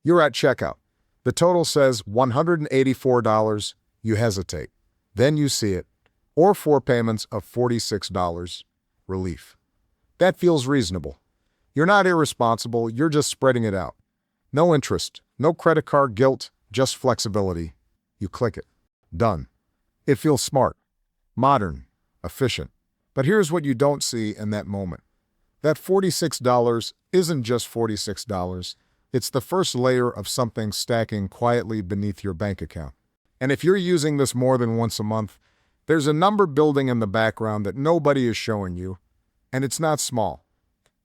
You're at checkout. The total says $184. You hesitate. Then you see it. Or 4 payments of $46. Relief. That feels reasonable. You're not irresponsible, you're just spreading it out. No interest, no credit card guilt, just flexibility. You click it. Done. It feels smart, modern, efficient. But here's what you don't see in that moment. That $46 isn't just $46. It's the first layer of something stacking quietly beneath your bank account. And if you're using this more than once a month, there's a number building in the background that nobody is showing you, and it's not small.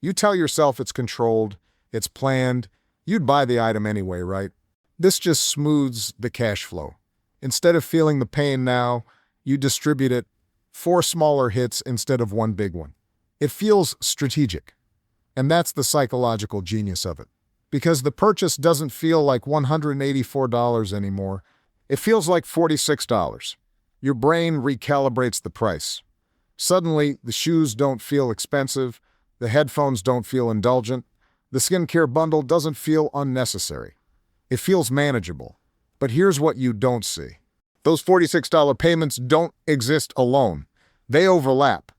You tell yourself it's controlled, it's planned, you'd buy the item anyway, right? This just smooths the cash flow. Instead of feeling the pain now, you distribute it 4 smaller hits instead of 1 big one. It feels strategic. And that's the psychological genius of it. Because the purchase doesn't feel like $184 anymore, it feels like $46. Your brain recalibrates the price. Suddenly, the shoes don't feel expensive, the headphones don't feel indulgent, the skincare bundle doesn't feel unnecessary. It feels manageable. But here's what you don't see. Those $46 payments don't exist alone. They overlap.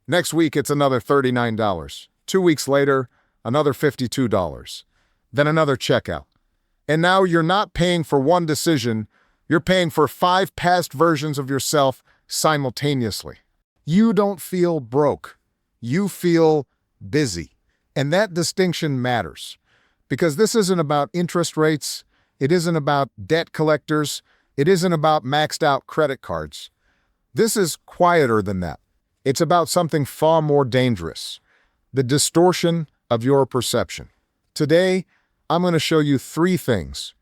Next week, it's another $39. 2 weeks later, another $52. Then another checkout. And now you're not paying for one decision, you're paying for 5 past versions of yourself simultaneously. You don't feel broke. You feel busy. And that distinction matters. Because this isn't about interest rates, it isn't about debt collectors, it isn't about maxed out credit cards. This is quieter than that. It's about something far more dangerous. The distortion of your perception. Today, I'm going to show you 3 things.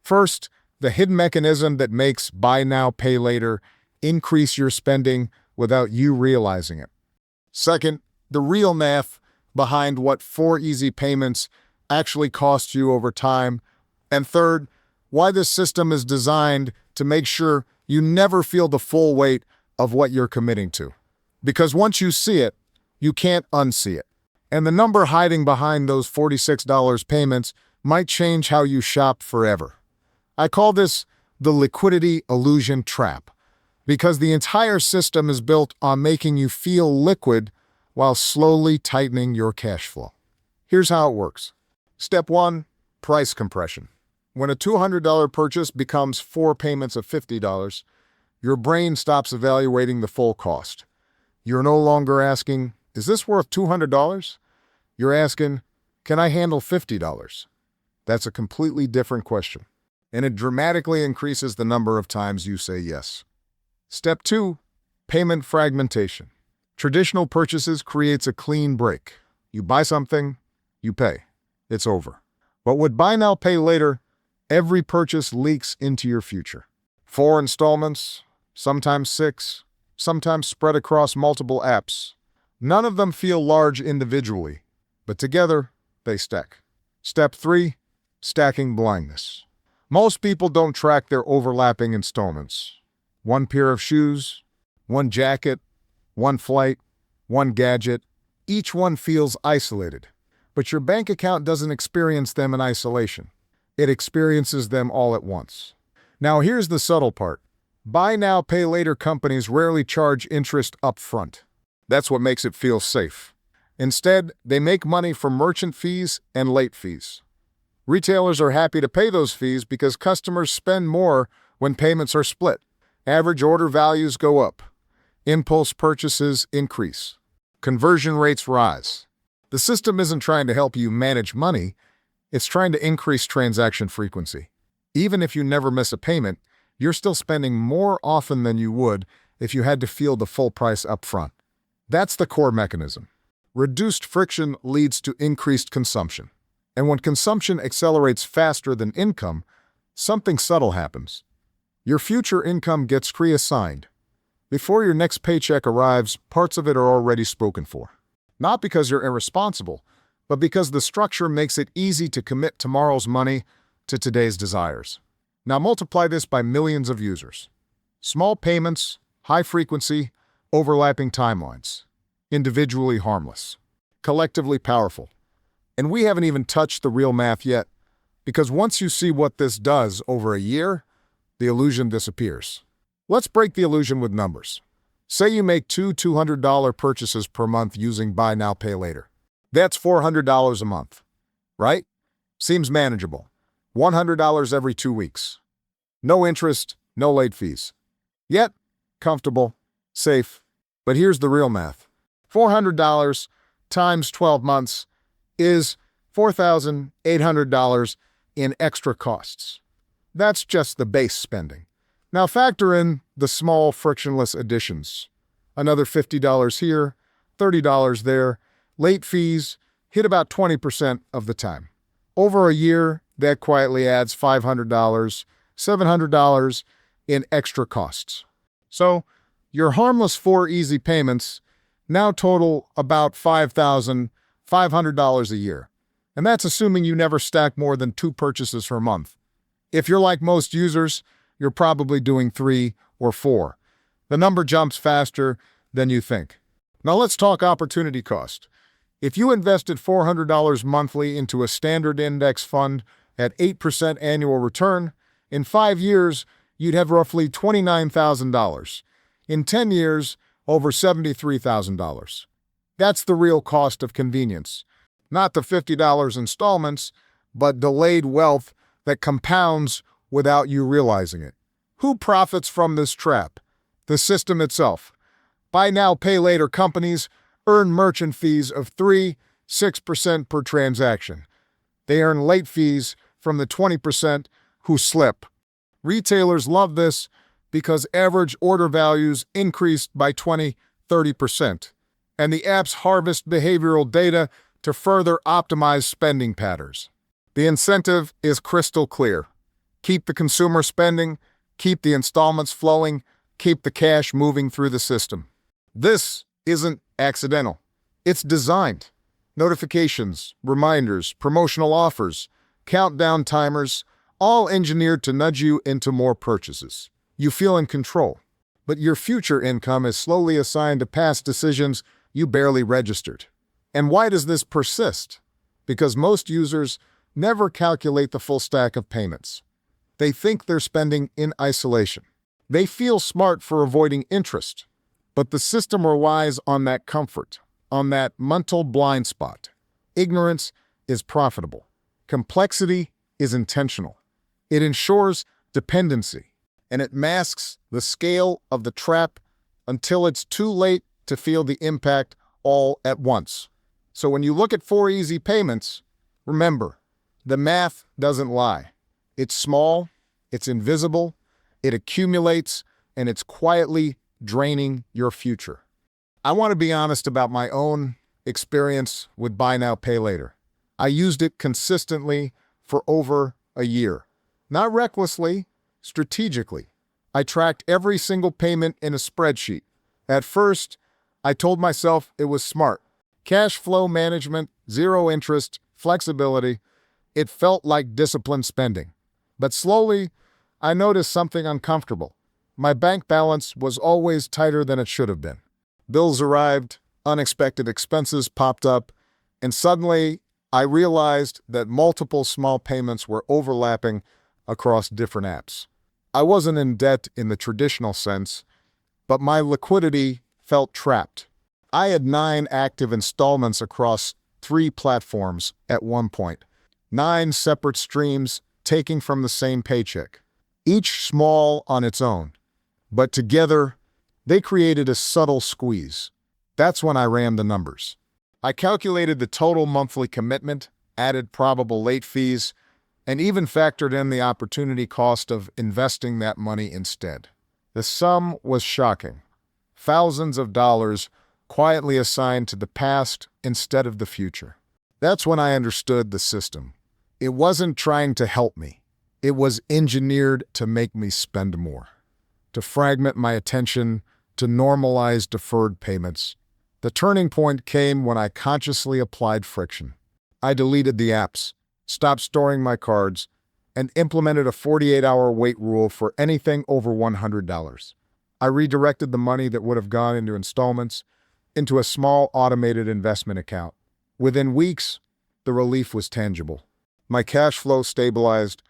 First, the hidden mechanism that makes buy now, pay later increase your spending without you realizing it. Second, the real math behind what 4 easy payments actually cost you over time. And third, why this system is designed to make sure you never feel the full weight of what you're committing to. Because once you see it, you can't unsee it. And the number hiding behind those $46 payments might change how you shop forever. I call this the liquidity illusion trap, because the entire system is built on making you feel liquid while slowly tightening your cash flow. Here's how it works. Step 1, price compression. When a $200 purchase becomes 4 payments of $50, your brain stops evaluating the full cost. You're no longer asking, is this worth $200? You're asking, can I handle $50? That's a completely different question, and it dramatically increases the number of times you say yes. Step 2, payment fragmentation. Traditional purchases creates a clean break. You buy something, you pay. It's over. But with buy now, pay later, every purchase leaks into your future. 4 installments, sometimes 6, sometimes spread across multiple apps. None of them feel large individually, but together, they stack. Step 3, stacking blindness. Most people don't track their overlapping installments. 1 pair of shoes, 1 jacket, 1 flight, 1 gadget. Each one feels isolated. But your bank account doesn't experience them in isolation. It experiences them all at once. Now here's the subtle part. Buy now, pay later companies rarely charge interest up front. That's what makes it feel safe. Instead, they make money from merchant fees and late fees. Retailers are happy to pay those fees because customers spend more when payments are split. Average order values go up. Impulse purchases increase. Conversion rates rise. The system isn't trying to help you manage money, it's trying to increase transaction frequency. Even if you never miss a payment, you're still spending more often than you would if you had to feel the full price up front. That's the core mechanism. Reduced friction leads to increased consumption. And when consumption accelerates faster than income, something subtle happens. Your future income gets reassigned. Before your next paycheck arrives, parts of it are already spoken for. Not because you're irresponsible, but because the structure makes it easy to commit tomorrow's money to today's desires. Now multiply this by millions of users. Small payments, high frequency, overlapping timelines. Individually harmless. Collectively powerful. And we haven't even touched the real math yet. Because once you see what this does over a year, the illusion disappears. Let's break the illusion with numbers. Say you make two $200 purchases per month using Buy Now, Pay Later. That's $400 a month, right? Seems manageable. $100 every 2 weeks. No interest, no late fees. Yet, comfortable, safe. But here's the real math. $400 times 12 months is $4,800 in extra costs. That's just the base spending. Now factor in the small frictionless additions. Another $50 here, $30 there. Late fees hit about 20% of the time. Over a year, that quietly adds $500, $700 in extra costs. So, your harmless 4 easy payments now total about $5,500 a year. And that's assuming you never stack more than 2 purchases per month. If you're like most users, you're probably doing 3 or 4. The number jumps faster than you think. Now let's talk opportunity cost. If you invested $400 monthly into a standard index fund at 8% annual return, in 5 years, you'd have roughly $29,000. In 10 years, over $73,000. That's the real cost of convenience. Not the $50 installments, but delayed wealth that compounds without you realizing it. Who profits from this trap? The system itself. Buy now, pay later companies earn merchant fees of 3-6% per transaction. They earn late fees from the 20% who slip. Retailers love this because average order values increased by 20-30%, and the apps harvest behavioral data to further optimize spending patterns. The incentive is crystal clear. Keep the consumer spending, keep the installments flowing, keep the cash moving through the system. This isn't accidental. It's designed. Notifications, reminders, promotional offers, countdown timers, all engineered to nudge you into more purchases. You feel in control, but your future income is slowly assigned to past decisions you barely registered. And why does this persist? Because most users never calculate the full stack of payments. They think they're spending in isolation. They feel smart for avoiding interest, but the system relies on that comfort, on that mental blind spot. Ignorance is profitable. Complexity is intentional. It ensures dependency, and it masks the scale of the trap until it's too late to feel the impact all at once. So when you look at 4 easy payments, remember, the math doesn't lie. It's small, it's invisible, it accumulates, and it's quietly draining your future. I want to be honest about my own experience with Buy Now, Pay Later. I used it consistently for over a year. Not recklessly, strategically. I tracked every single payment in a spreadsheet. At first, I told myself it was smart. Cash flow management, zero interest, flexibility. It felt like disciplined spending. But slowly, I noticed something uncomfortable. My bank balance was always tighter than it should have been. Bills arrived, unexpected expenses popped up, and suddenly I realized that multiple small payments were overlapping across different apps. I wasn't in debt in the traditional sense, but my liquidity felt trapped. I had 9 active installments across 3 platforms at one point. 9 separate streams taking from the same paycheck, each small on its own. But together, they created a subtle squeeze. That's when I ran the numbers. I calculated the total monthly commitment, added probable late fees, and even factored in the opportunity cost of investing that money instead. The sum was shocking. Thousands of dollars quietly assigned to the past instead of the future. That's when I understood the system. It wasn't trying to help me. It was engineered to make me spend more, to fragment my attention, to normalize deferred payments. The turning point came when I consciously applied friction. I deleted the apps, stopped storing my cards, and implemented a 48-hour wait rule for anything over $100. I redirected the money that would have gone into installments into a small automated investment account. Within weeks, the relief was tangible. My cash flow stabilized,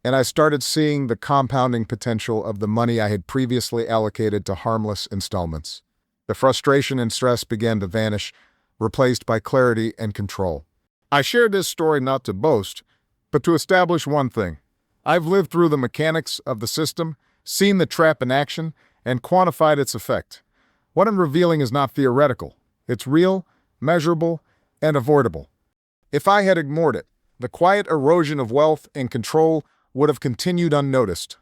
and I started seeing the compounding potential of the money I had previously allocated to harmless installments. The frustration and stress began to vanish, replaced by clarity and control. I shared this story not to boast, but to establish one thing. I've lived through the mechanics of the system, seen the trap in action, and quantified its effect. What I'm revealing is not theoretical. It's real, measurable, and avoidable. If I had ignored it, the quiet erosion of wealth and control would have continued unnoticed.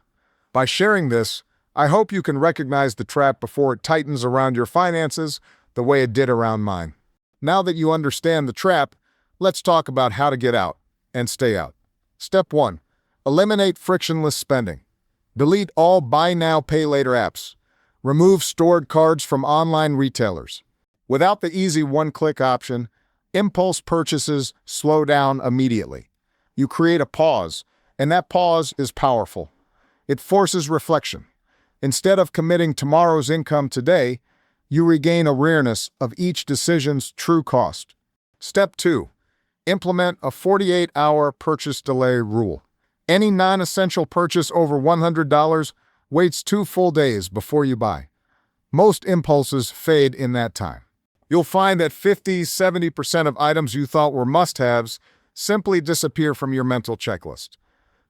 By sharing this, I hope you can recognize the trap before it tightens around your finances the way it did around mine. Now that you understand the trap, let's talk about how to get out and stay out. Step 1. Eliminate frictionless spending. Delete all buy now, pay later apps. Remove stored cards from online retailers. Without the easy one-click option, impulse purchases slow down immediately. You create a pause, and that pause is powerful. It forces reflection. Instead of committing tomorrow's income today, you regain awareness of each decision's true cost. Step 2. Implement a 48-hour purchase delay rule. Any non-essential purchase over $100 waits 2 full days before you buy. Most impulses fade in that time. You'll find that 50–70% of items you thought were must-haves simply disappear from your mental checklist.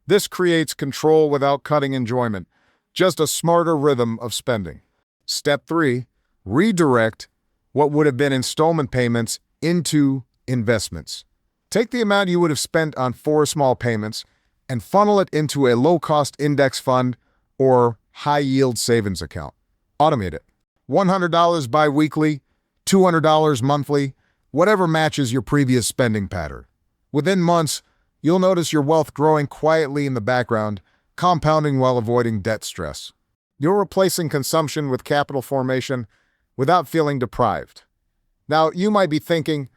This creates control without cutting enjoyment, just a smarter rhythm of spending. Step 3. Redirect what would have been installment payments into investments. Take the amount you would have spent on 4 small payments and funnel it into a low-cost index fund or high-yield savings account. Automate it. $100 bi-weekly, $200 monthly, whatever matches your previous spending pattern. Within months, you'll notice your wealth growing quietly in the background, compounding while avoiding debt stress. You're replacing consumption with capital formation without feeling deprived. Now, you might be thinking,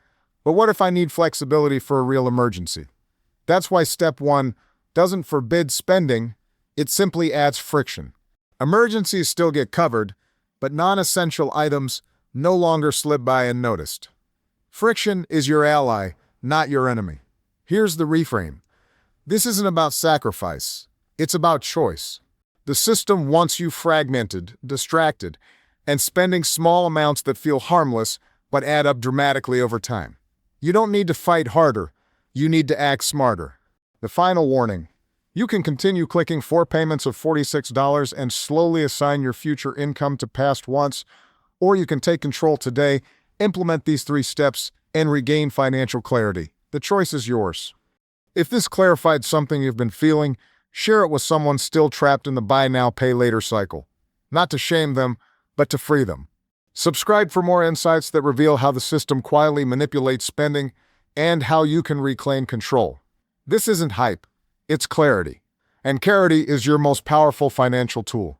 but what if I need flexibility for a real emergency? That's why Step 1 doesn't forbid spending, it simply adds friction. Emergencies still get covered, but non-essential items no longer slip by unnoticed. Friction is your ally, not your enemy. Here's the reframe. This isn't about sacrifice, it's about choice. The system wants you fragmented, distracted, and spending small amounts that feel harmless but add up dramatically over time. You don't need to fight harder, you need to act smarter. The final warning. You can continue clicking 4 payments of $46 and slowly assign your future income to past wants, or you can take control today, implement these 3 steps, and regain financial clarity. The choice is yours. If this clarified something you've been feeling, share it with someone still trapped in the buy now, pay later cycle. Not to shame them, but to free them. Subscribe for more insights that reveal how the system quietly manipulates spending and how you can reclaim control. This isn't hype, it's clarity. And clarity is your most powerful financial tool.